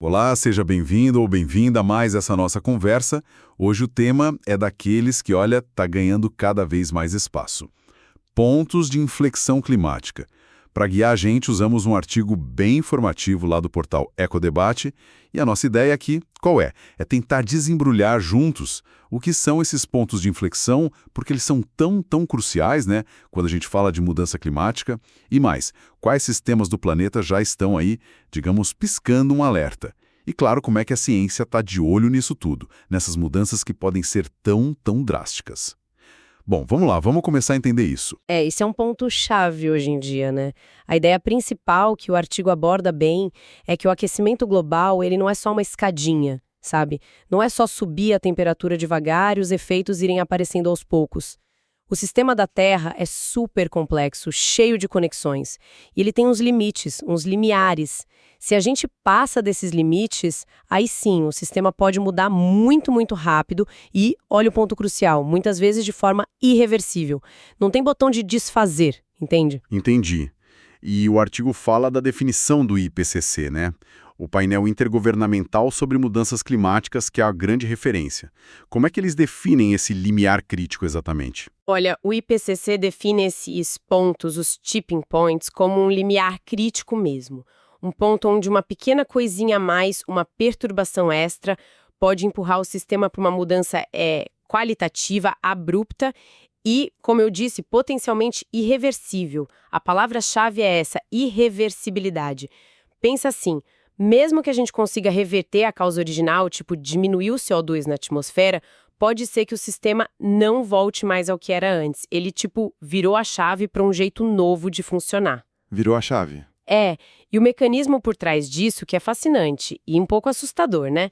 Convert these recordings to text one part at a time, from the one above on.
Olá, seja bem-vindo ou bem-vinda a mais essa nossa conversa. Hoje o tema é daqueles que, olha, tá ganhando cada vez mais espaço. Pontos de inflexão climática. Para guiar a gente, usamos um artigo bem informativo lá do portal Ecodebate, e a nossa ideia aqui, qual é? É tentar desembrulhar juntos o que são esses pontos de inflexão, porque eles são tão cruciais, né, quando a gente fala de mudança climática, e mais, quais sistemas do planeta já estão aí, digamos, piscando um alerta. E claro, como é que a ciência está de olho nisso tudo, nessas mudanças que podem ser tão drásticas. Bom, vamos lá, vamos começar a entender isso. Isso é um ponto-chave hoje em dia, né? A ideia principal que o artigo aborda bem é que o aquecimento global, ele não é só uma escadinha, sabe? Não é só subir a temperatura devagar e os efeitos irem aparecendo aos poucos. O sistema da Terra é super complexo, cheio de conexões. E ele tem uns limites, uns limiares. Se a gente passa desses limites, aí sim, o sistema pode mudar muito rápido e, olha o ponto crucial, muitas vezes de forma irreversível. Não tem botão de desfazer, entende? Entendi. E o artigo fala da definição do IPCC, né? O painel intergovernamental sobre mudanças climáticas, que é a grande referência. Como é que eles definem esse limiar crítico exatamente? Olha, o IPCC define esses pontos, os tipping points, como um limiar crítico mesmo. Um ponto onde uma pequena coisinha a mais, uma perturbação extra, pode empurrar o sistema para uma mudança qualitativa, abrupta e, como eu disse, potencialmente irreversível. A palavra-chave é essa, irreversibilidade. Pensa assim, mesmo que a gente consiga reverter a causa original, tipo diminuir o CO2 na atmosfera, pode ser que o sistema não volte mais ao que era antes. Ele, virou a chave para um jeito novo de funcionar. Virou a chave. E o mecanismo por trás disso que é fascinante e um pouco assustador, né?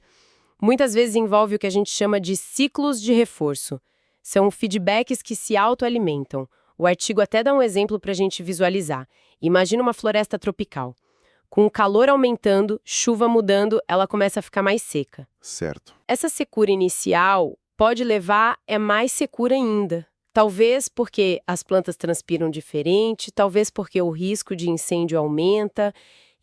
Muitas vezes envolve o que a gente chama de ciclos de reforço. São feedbacks que se autoalimentam. O artigo até dá um exemplo para a gente visualizar. Imagina uma floresta tropical. Com o calor aumentando, chuva mudando, ela começa a ficar mais seca. Certo. Essa secura inicial pode levar mais secura ainda. Talvez porque as plantas transpiram diferente, talvez porque o risco de incêndio aumenta,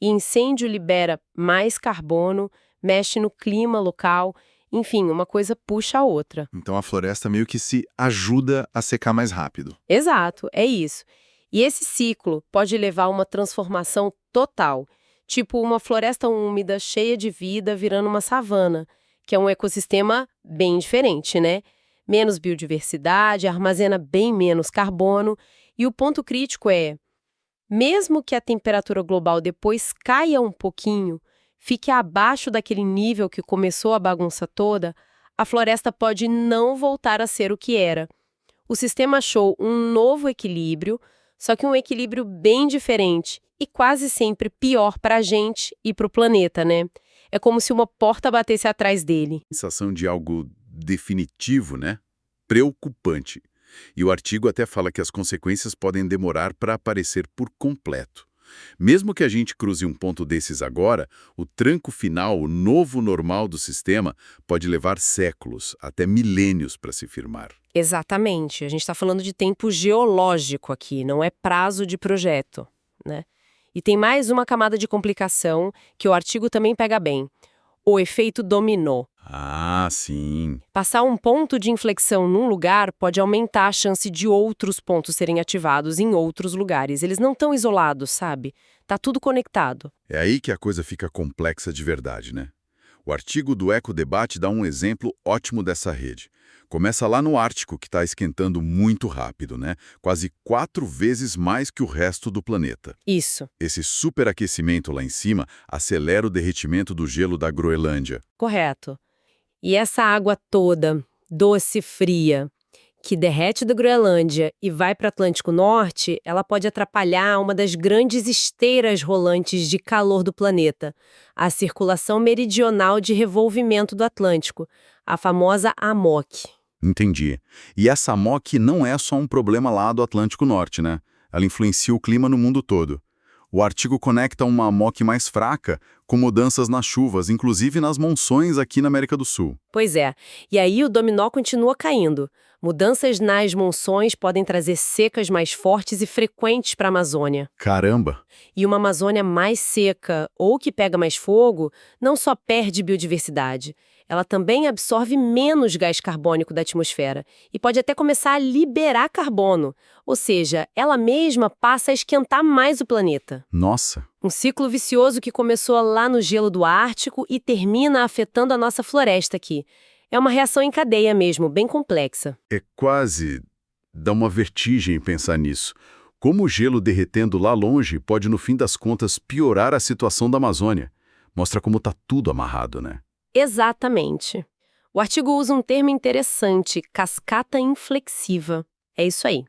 e incêndio libera mais carbono, mexe no clima local, enfim, uma coisa puxa a outra. Então a floresta meio que se ajuda a secar mais rápido. Exato, é isso. E esse ciclo pode levar a uma transformação total, tipo uma floresta úmida, cheia de vida, virando uma savana, que é um ecossistema bem diferente, né? Menos biodiversidade, armazena bem menos carbono, e o ponto crítico é, mesmo que a temperatura global depois caia um pouquinho, fique abaixo daquele nível que começou a bagunça toda, a floresta pode não voltar a ser o que era. O sistema achou um novo equilíbrio, só que um equilíbrio bem diferente e quase sempre pior para a gente e para o planeta, né? É como se uma porta batesse atrás dele. Sensação de algo definitivo, né? Preocupante. E o artigo até fala que as consequências podem demorar para aparecer por completo. Mesmo que a gente cruze um ponto desses agora, o tranco final, o novo normal do sistema, pode levar séculos, até milênios para se firmar. Exatamente. A gente está falando de tempo geológico aqui, não é prazo de projeto, né? E tem mais uma camada de complicação que o artigo também pega bem. O efeito dominó. Ah, sim. Passar um ponto de inflexão num lugar pode aumentar a chance de outros pontos serem ativados em outros lugares. Eles não estão isolados, sabe? Tá tudo conectado. É aí que a coisa fica complexa de verdade, né? O artigo do Ecodebate dá um exemplo ótimo dessa rede. Começa lá no Ártico, que está esquentando muito rápido, né? Quase 4 vezes mais que o resto do planeta. Isso. Esse superaquecimento lá em cima acelera o derretimento do gelo da Groenlândia. Correto. E essa água toda, doce e fria, que derrete da Groenlândia e vai para o Atlântico Norte, ela pode atrapalhar uma das grandes esteiras rolantes de calor do planeta, a circulação meridional de revolvimento do Atlântico, a famosa AMOC. Entendi. E essa AMOC não é só um problema lá do Atlântico Norte, né? Ela influencia o clima no mundo todo. O artigo conecta uma AMOC mais fraca com mudanças nas chuvas, inclusive nas monções aqui na América do Sul. Pois é. E aí o dominó continua caindo. Mudanças nas monções podem trazer secas mais fortes e frequentes para a Amazônia. Caramba! E uma Amazônia mais seca ou que pega mais fogo não só perde biodiversidade, ela também absorve menos gás carbônico da atmosfera e pode até começar a liberar carbono, ou seja, ela mesma passa a esquentar mais o planeta. Nossa! Um ciclo vicioso que começou lá no gelo do Ártico e termina afetando a nossa floresta aqui. É uma reação em cadeia mesmo, bem complexa. É quase... dá uma vertigem pensar nisso. Como o gelo derretendo lá longe pode, no fim das contas, piorar a situação da Amazônia. Mostra como tá tudo amarrado, né? Exatamente. O artigo usa um termo interessante, cascata inflexiva. É isso aí.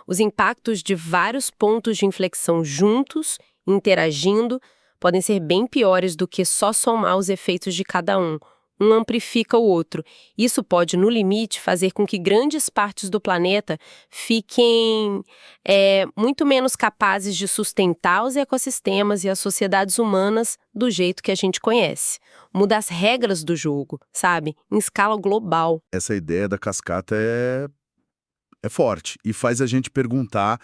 Os impactos de vários pontos de inflexão juntos, interagindo, podem ser bem piores do que só somar os efeitos de cada um. Um amplifica o outro. Isso pode, no limite, fazer com que grandes partes do planeta fiquem muito menos capazes de sustentar os ecossistemas e as sociedades humanas do jeito que a gente conhece. Muda as regras do jogo, sabe? Em escala global. Essa ideia da cascata é forte e faz a gente perguntar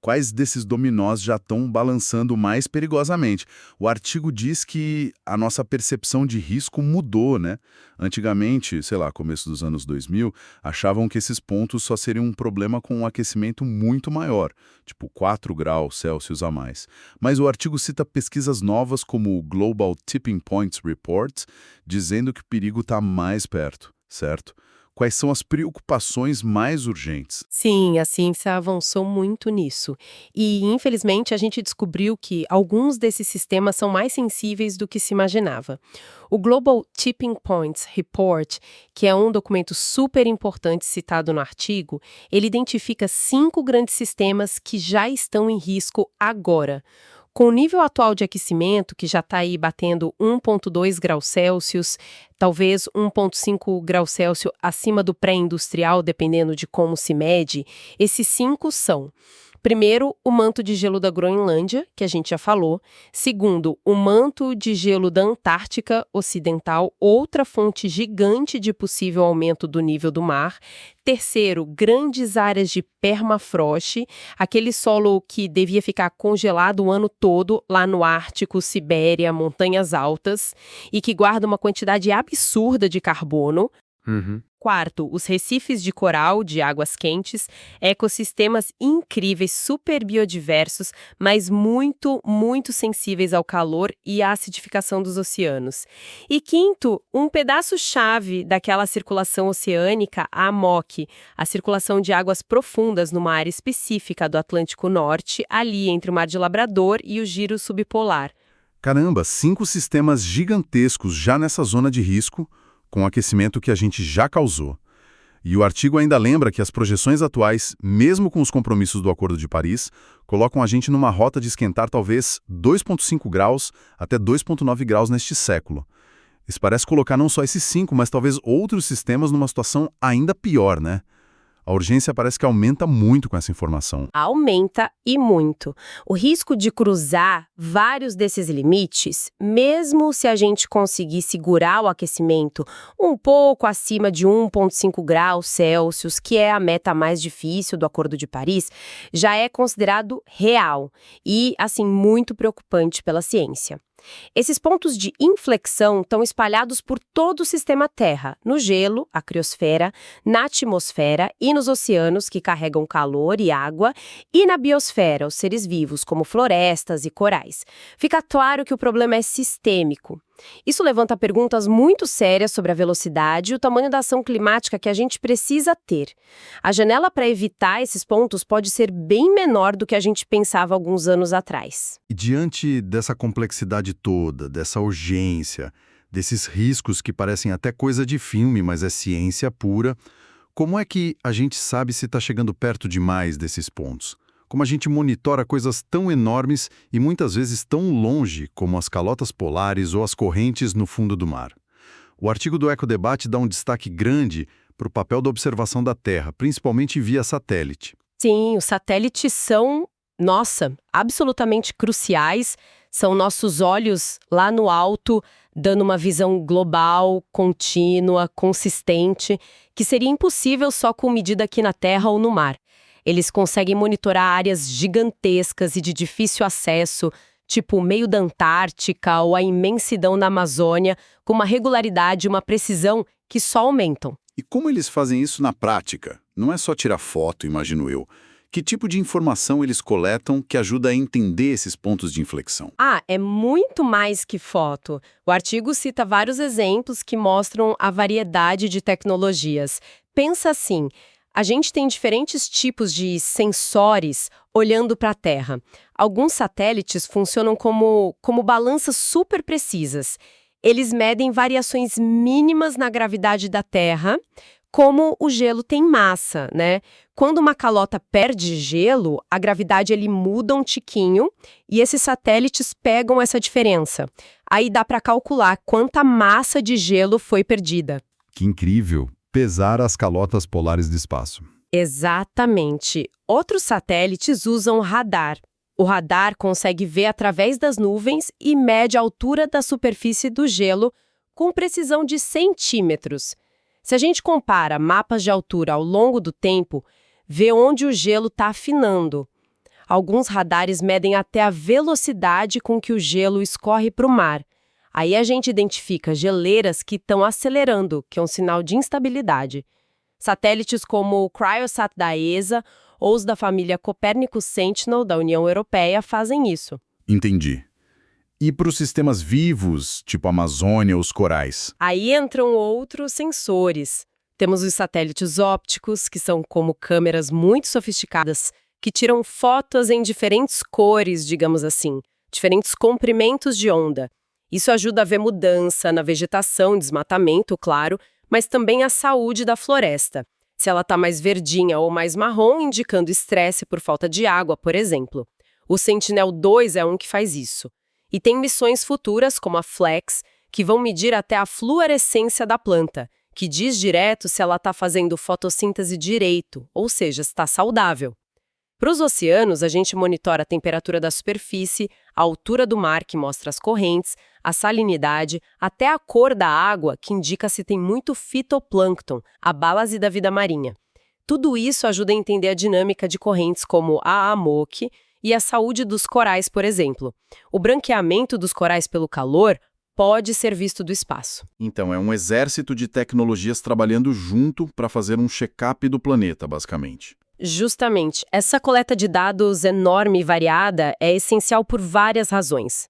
quais desses dominós já estão balançando mais perigosamente. O artigo diz que a nossa percepção de risco mudou, né? Antigamente, sei lá, começo dos anos 2000, achavam que esses pontos só seriam um problema com um aquecimento muito maior, tipo 4 graus Celsius a mais. Mas o artigo cita pesquisas novas como o Global Tipping Points Report, dizendo que o perigo está mais perto, certo? Quais são as preocupações mais urgentes? Sim, a ciência avançou muito nisso. E, infelizmente, a gente descobriu que alguns desses sistemas são mais sensíveis do que se imaginava. O Global Tipping Points Report, que é um documento super importante citado no artigo, ele identifica 5 grandes sistemas que já estão em risco agora. Com o nível atual de aquecimento, que já está aí batendo 1,2 graus Celsius, talvez 1,5 graus Celsius acima do pré-industrial, dependendo de como se mede, esses 5 são: primeiro, o manto de gelo da Groenlândia, que a gente já falou. Segundo, o manto de gelo da Antártica Ocidental, outra fonte gigante de possível aumento do nível do mar. Terceiro, grandes áreas de permafrost, aquele solo que devia ficar congelado o ano todo lá no Ártico, Sibéria, montanhas altas, e que guarda uma quantidade absurda de carbono. Quarto, os recifes de coral de águas quentes, ecossistemas incríveis, super biodiversos, mas muito, muito sensíveis ao calor e à acidificação dos oceanos. E quinto, um pedaço-chave daquela circulação oceânica, a AMOC, a circulação de águas profundas numa área específica do Atlântico Norte, ali entre o Mar de Labrador e o giro subpolar. Caramba, 5 sistemas gigantescos já nessa zona de risco, com o aquecimento que a gente já causou. E o artigo ainda lembra que as projeções atuais, mesmo com os compromissos do Acordo de Paris, colocam a gente numa rota de esquentar talvez 2,5 graus até 2,9 graus neste século. Isso parece colocar não só esses 5, mas talvez outros sistemas numa situação ainda pior, né? A urgência parece que aumenta muito com essa informação. Aumenta e muito. O risco de cruzar vários desses limites, mesmo se a gente conseguir segurar o aquecimento um pouco acima de 1,5 graus Celsius, que é a meta mais difícil do Acordo de Paris, já é considerado real e, assim, muito preocupante pela ciência. Esses pontos de inflexão estão espalhados por todo o sistema Terra, no gelo, a criosfera, na atmosfera e nos oceanos que carregam calor e água, e na biosfera, os seres vivos, como florestas e corais. Fica claro que o problema é sistêmico. Isso levanta perguntas muito sérias sobre a velocidade e o tamanho da ação climática que a gente precisa ter. A janela para evitar esses pontos pode ser bem menor do que a gente pensava alguns anos atrás. E diante dessa complexidade toda, dessa urgência, desses riscos que parecem até coisa de filme, mas é ciência pura, como é que a gente sabe se está chegando perto demais desses pontos? Como a gente monitora coisas tão enormes e muitas vezes tão longe como as calotas polares ou as correntes no fundo do mar? O artigo do Ecodebate dá um destaque grande para o papel da observação da Terra, principalmente via satélite. Sim, os satélites são, nossa, absolutamente cruciais, São nossos olhos lá no alto, dando uma visão global, contínua, consistente, que seria impossível só com medida aqui na Terra ou no mar. Eles conseguem monitorar áreas gigantescas e de difícil acesso, tipo o meio da Antártica ou a imensidão da Amazônia, com uma regularidade e uma precisão que só aumentam. E como eles fazem isso na prática? Não é só tirar foto, imagino eu. Que tipo de informação eles coletam que ajuda a entender esses pontos de inflexão? É muito mais que foto. O artigo cita vários exemplos que mostram a variedade de tecnologias. Pensa assim, a gente tem diferentes tipos de sensores olhando para a Terra. Alguns satélites funcionam como balanças super precisas. Eles medem variações mínimas na gravidade da Terra, como o gelo tem massa, né? Quando uma calota perde gelo, a gravidade ele muda um tiquinho e esses satélites pegam essa diferença. Aí dá para calcular quanta massa de gelo foi perdida. Que incrível! Pesar as calotas polares do espaço. Exatamente. Outros satélites usam radar. O radar consegue ver através das nuvens e mede a altura da superfície do gelo com precisão de centímetros. Se a gente compara mapas de altura ao longo do tempo, vê onde o gelo está afinando. Alguns radares medem até a velocidade com que o gelo escorre para o mar. Aí a gente identifica geleiras que estão acelerando, que é um sinal de instabilidade. Satélites como o Cryosat da ESA ou os da família Copernicus Sentinel da União Europeia fazem isso. Entendi. E para os sistemas vivos, tipo a Amazônia ou os corais? Aí entram outros sensores. Temos os satélites ópticos, que são como câmeras muito sofisticadas, que tiram fotos em diferentes cores, digamos assim, diferentes comprimentos de onda. Isso ajuda a ver mudança na vegetação, desmatamento, claro, mas também a saúde da floresta. Se ela está mais verdinha ou mais marrom, indicando estresse por falta de água, por exemplo. O Sentinel-2 é um que faz isso. E tem missões futuras, como a FLEX, que vão medir até a fluorescência da planta, que diz direto se ela está fazendo fotossíntese direito, ou seja, se está saudável. Para os oceanos, a gente monitora a temperatura da superfície, a altura do mar, que mostra as correntes, a salinidade, até a cor da água, que indica se tem muito fitoplâncton, a base da vida marinha. Tudo isso ajuda a entender a dinâmica de correntes como a AMOC e a saúde dos corais, por exemplo. O branqueamento dos corais pelo calor pode ser visto do espaço. Então, é um exército de tecnologias trabalhando junto para fazer um check-up do planeta, basicamente. Justamente, essa coleta de dados enorme e variada é essencial por várias razões.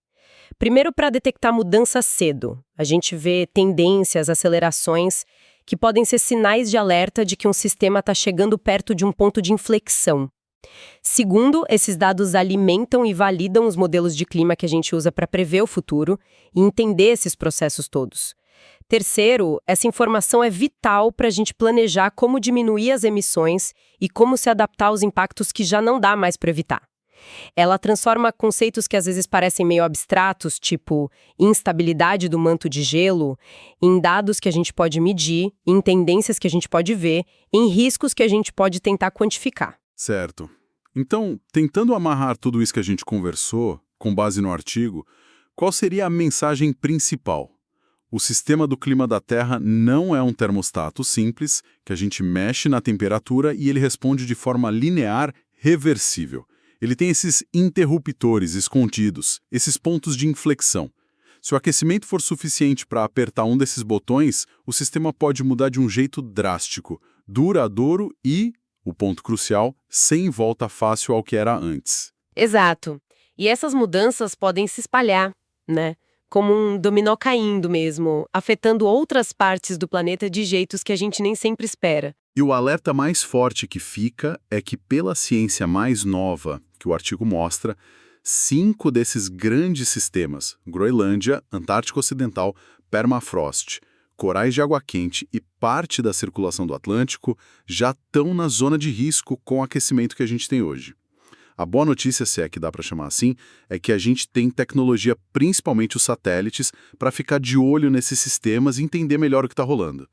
Primeiro, para detectar mudança cedo. A gente vê tendências, acelerações, que podem ser sinais de alerta de que um sistema está chegando perto de um ponto de inflexão. Segundo, esses dados alimentam e validam os modelos de clima que a gente usa para prever o futuro e entender esses processos todos. Terceiro, essa informação é vital para a gente planejar como diminuir as emissões e como se adaptar aos impactos que já não dá mais para evitar. Ela transforma conceitos que às vezes parecem meio abstratos, tipo instabilidade do manto de gelo, em dados que a gente pode medir, em tendências que a gente pode ver, em riscos que a gente pode tentar quantificar. Certo. Então, tentando amarrar tudo isso que a gente conversou, com base no artigo, qual seria a mensagem principal? O sistema do clima da Terra não é um termostato simples, que a gente mexe na temperatura e ele responde de forma linear, reversível. Ele tem esses interruptores escondidos, esses pontos de inflexão. Se o aquecimento for suficiente para apertar um desses botões, o sistema pode mudar de um jeito drástico, duradouro e, o ponto crucial, sem volta fácil ao que era antes. Exato. E essas mudanças podem se espalhar, né? Como um dominó caindo mesmo, afetando outras partes do planeta de jeitos que a gente nem sempre espera. E o alerta mais forte que fica é que, pela ciência mais nova que o artigo mostra, 5 desses grandes sistemas, Groenlândia, Antártica Ocidental, Permafrost, corais de água quente e parte da circulação do Atlântico, já estão na zona de risco com o aquecimento que a gente tem hoje. A boa notícia, se é que dá para chamar assim, é que a gente tem tecnologia, principalmente os satélites, para ficar de olho nesses sistemas e entender melhor o que está rolando.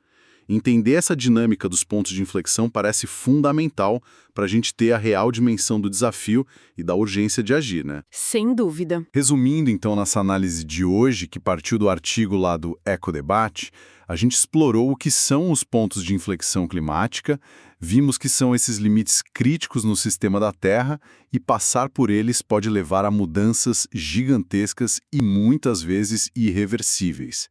Entender essa dinâmica dos pontos de inflexão parece fundamental para a gente ter a real dimensão do desafio e da urgência de agir, né? Sem dúvida. Resumindo, então, nossa análise de hoje, que partiu do artigo lá do Ecodebate, a gente explorou o que são os pontos de inflexão climática, vimos que são esses limites críticos no sistema da Terra e passar por eles pode levar a mudanças gigantescas e muitas vezes irreversíveis.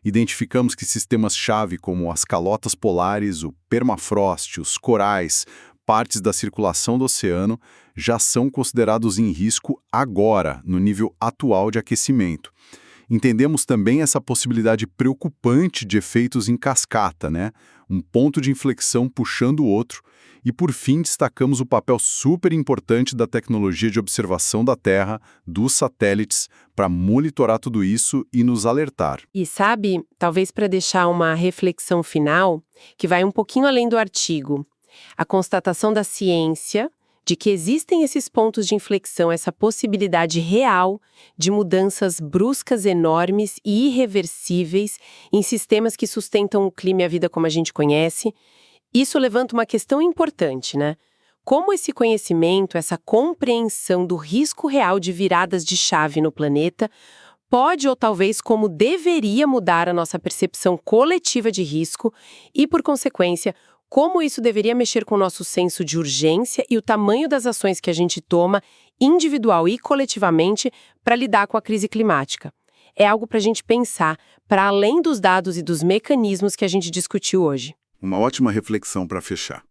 Identificamos que sistemas-chave como as calotas polares, o permafrost, os corais, partes da circulação do oceano, já são considerados em risco agora, no nível atual de aquecimento. Entendemos também essa possibilidade preocupante de efeitos em cascata, né? Um ponto de inflexão puxando o outro. E, por fim, destacamos o papel super importante da tecnologia de observação da Terra, dos satélites, para monitorar tudo isso e nos alertar. E sabe, talvez para deixar uma reflexão final, que vai um pouquinho além do artigo, a constatação da ciência de que existem esses pontos de inflexão, essa possibilidade real de mudanças bruscas, enormes e irreversíveis em sistemas que sustentam o clima e a vida como a gente conhece. Isso levanta uma questão importante, né? Como esse conhecimento, essa compreensão do risco real de viradas de chave no planeta pode ou talvez como deveria mudar a nossa percepção coletiva de risco e, por consequência, como isso deveria mexer com o nosso senso de urgência e o tamanho das ações que a gente toma, individual e coletivamente, para lidar com a crise climática. É algo para a gente pensar, para além dos dados e dos mecanismos que a gente discutiu hoje. Uma ótima reflexão para fechar.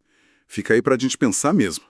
Fica aí para a gente pensar mesmo.